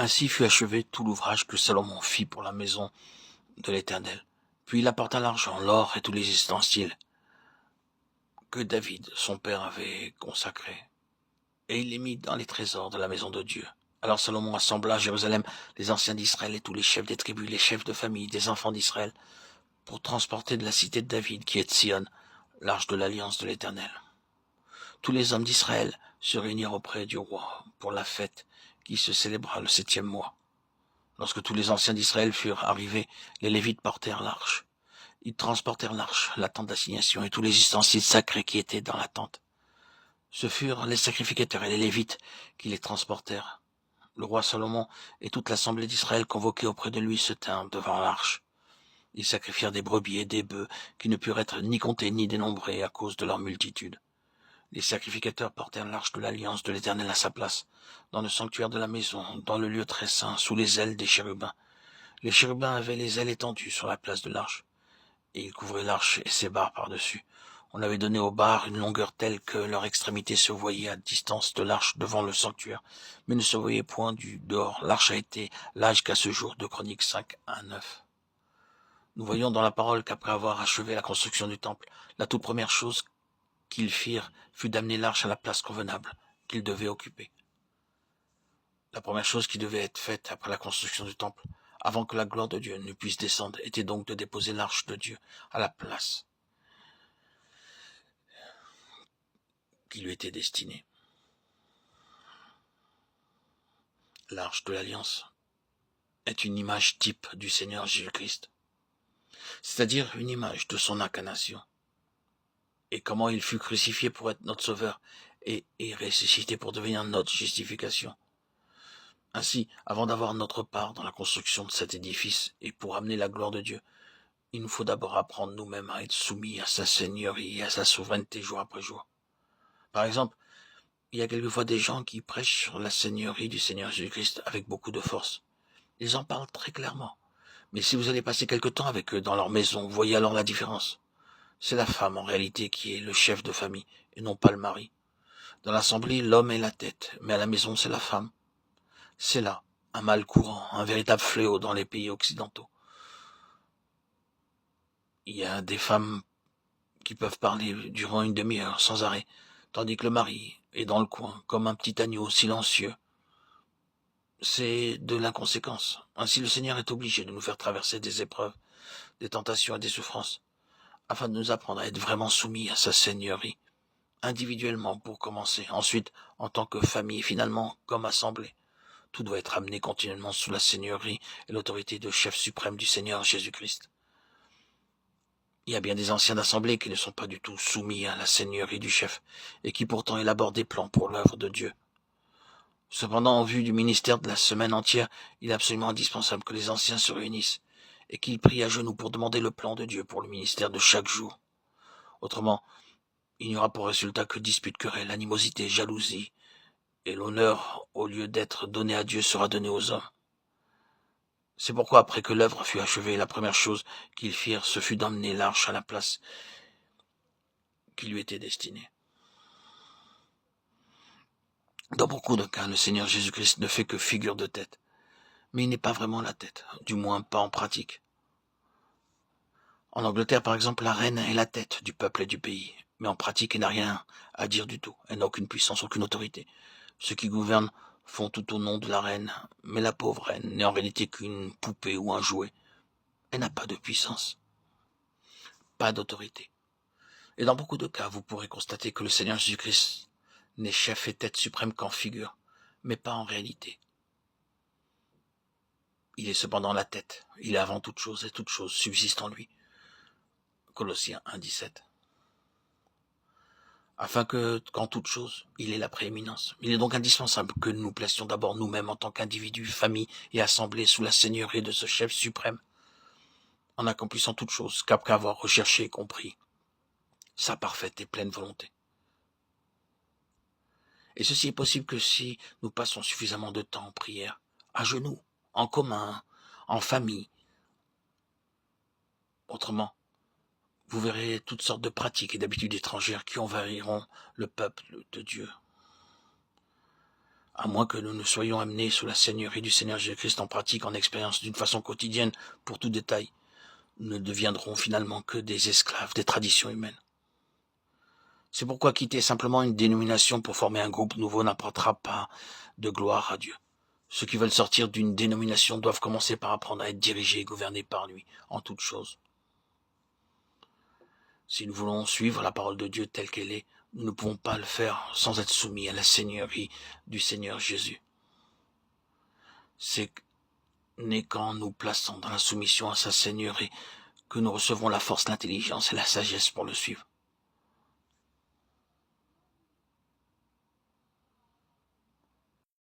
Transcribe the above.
Ainsi fut achevé tout l'ouvrage que Salomon fit pour la maison de l'Éternel. Puis il apporta l'argent, l'or et tous les ustensiles que David, son père, avait consacrés, et il les mit dans les trésors de la maison de Dieu. Alors Salomon assembla à Jérusalem les anciens d'Israël et tous les chefs des tribus, les chefs de famille des enfants d'Israël, pour transporter de la cité de David, qui est de Sion, l'arche de l'alliance de l'Éternel. Tous les hommes d'Israël se réunirent auprès du roi pour la fête qui se célébra le 7e mois. Lorsque tous les anciens d'Israël furent arrivés, les Lévites portèrent l'arche. Ils transportèrent l'arche, la tente d'assignation et tous les ustensiles sacrés qui étaient dans la tente. Ce furent les sacrificateurs et les Lévites qui les transportèrent. Le roi Salomon et toute l'assemblée d'Israël convoquée auprès de lui se tinrent devant l'arche. Ils sacrifièrent des brebis et des bœufs qui ne purent être ni comptés ni dénombrés à cause de leur multitude. Les sacrificateurs portèrent l'arche de l'alliance de l'Éternel à sa place, dans le sanctuaire de la maison, dans le lieu très saint, sous les ailes des chérubins. Les chérubins avaient les ailes étendues sur la place de l'arche, et ils couvraient l'arche et ses barres par-dessus. On avait donné aux barres une longueur telle que leur extrémité se voyait à distance de l'arche devant le sanctuaire, mais ne se voyait point du dehors. L'arche a été là jusqu'à ce jour, 2 Chroniques 5, 1, 9. Nous voyons dans la parole qu'après avoir achevé la construction du temple, la toute première chose qu'ils firent fut d'amener l'arche à la place convenable qu'ils devaient occuper. La première chose qui devait être faite après la construction du temple, avant que la gloire de Dieu ne puisse descendre, était donc de déposer l'arche de Dieu à la place qui lui était destinée. L'arche de l'Alliance est une image type du Seigneur Jésus-Christ, c'est-à-dire une image de son incarnation, et comment il fut crucifié pour être notre sauveur et ressuscité pour devenir notre justification. Ainsi, avant d'avoir notre part dans la construction de cet édifice et pour amener la gloire de Dieu, il nous faut d'abord apprendre nous-mêmes à être soumis à sa seigneurie et à sa souveraineté jour après jour. Par exemple, il y a quelquefois des gens qui prêchent sur la seigneurie du Seigneur Jésus-Christ avec beaucoup de force. Ils en parlent très clairement. Mais si vous allez passer quelque temps avec eux dans leur maison, vous voyez alors la différence. C'est la femme en réalité qui est le chef de famille et non pas le mari. Dans l'assemblée, l'homme est la tête, mais à la maison, c'est la femme. C'est là un mal courant, un véritable fléau dans les pays occidentaux. Il y a des femmes qui peuvent parler durant une demi-heure sans arrêt, tandis que le mari est dans le coin, comme un petit agneau silencieux. C'est de l'inconséquence. Ainsi le Seigneur est obligé de nous faire traverser des épreuves, des tentations et des souffrances, afin de nous apprendre à être vraiment soumis à sa seigneurie, individuellement pour commencer, ensuite en tant que famille, et finalement comme assemblée. Tout doit être amené continuellement sous la seigneurie et l'autorité de chef suprême du Seigneur Jésus-Christ. Il y a bien des anciens d'assemblée qui ne sont pas du tout soumis à la seigneurie du chef, et qui pourtant élaborent des plans pour l'œuvre de Dieu. Cependant, en vue du ministère de la semaine entière, il est absolument indispensable que les anciens se réunissent, et qu'ils prient à genoux pour demander le plan de Dieu pour le ministère de chaque jour. Autrement, il n'y aura pour résultat que disputes, querelles, animosité, jalousie, et l'honneur, au lieu d'être donné à Dieu, sera donné aux hommes. C'est pourquoi, après que l'œuvre fut achevée, la première chose qu'ils firent, ce fut d'emmener l'arche à la place qui lui était destinée. Dans beaucoup de cas, le Seigneur Jésus-Christ ne fait que figure de tête, mais il n'est pas vraiment la tête, du moins pas en pratique. En Angleterre, par exemple, la reine est la tête du peuple et du pays, mais en pratique, elle n'a rien à dire du tout. Elle n'a aucune puissance, aucune autorité. Ceux qui gouvernent font tout au nom de la reine, mais la pauvre reine n'est en réalité qu'une poupée ou un jouet. Elle n'a pas de puissance, pas d'autorité. Et dans beaucoup de cas, vous pourrez constater que le Seigneur Jésus-Christ n'est chef et tête suprême qu'en figure, mais pas en réalité. Il est cependant la tête, il est avant toute chose et toute chose subsiste en lui. Colossiens 1, 17. Afin qu'en toute chose, il ait la prééminence. Il est donc indispensable que nous nous placions d'abord nous-mêmes en tant qu'individus, famille et assemblée sous la seigneurie de ce chef suprême, en accomplissant toute chose qu'après avoir recherché et compris sa parfaite et pleine volonté. Et ceci est possible que si nous passons suffisamment de temps en prière, à genoux, en commun, en famille. Autrement, vous verrez toutes sortes de pratiques et d'habitudes étrangères qui envahiront le peuple de Dieu. à moins que nous ne soyons amenés sous la seigneurie du Seigneur Jésus-Christ en pratique, en expérience d'une façon quotidienne pour tout détail, nous ne deviendrons finalement que des esclaves des traditions humaines. C'est pourquoi quitter simplement une dénomination pour former un groupe nouveau n'apportera pas de gloire à Dieu. Ceux qui veulent sortir d'une dénomination doivent commencer par apprendre à être dirigés et gouvernés par lui en toutes choses. Si nous voulons suivre la parole de Dieu telle qu'elle est, nous ne pouvons pas le faire sans être soumis à la seigneurie du Seigneur Jésus. C'est n'est qu'en nous plaçant dans la soumission à sa seigneurie que nous recevons la force, l'intelligence et la sagesse pour le suivre.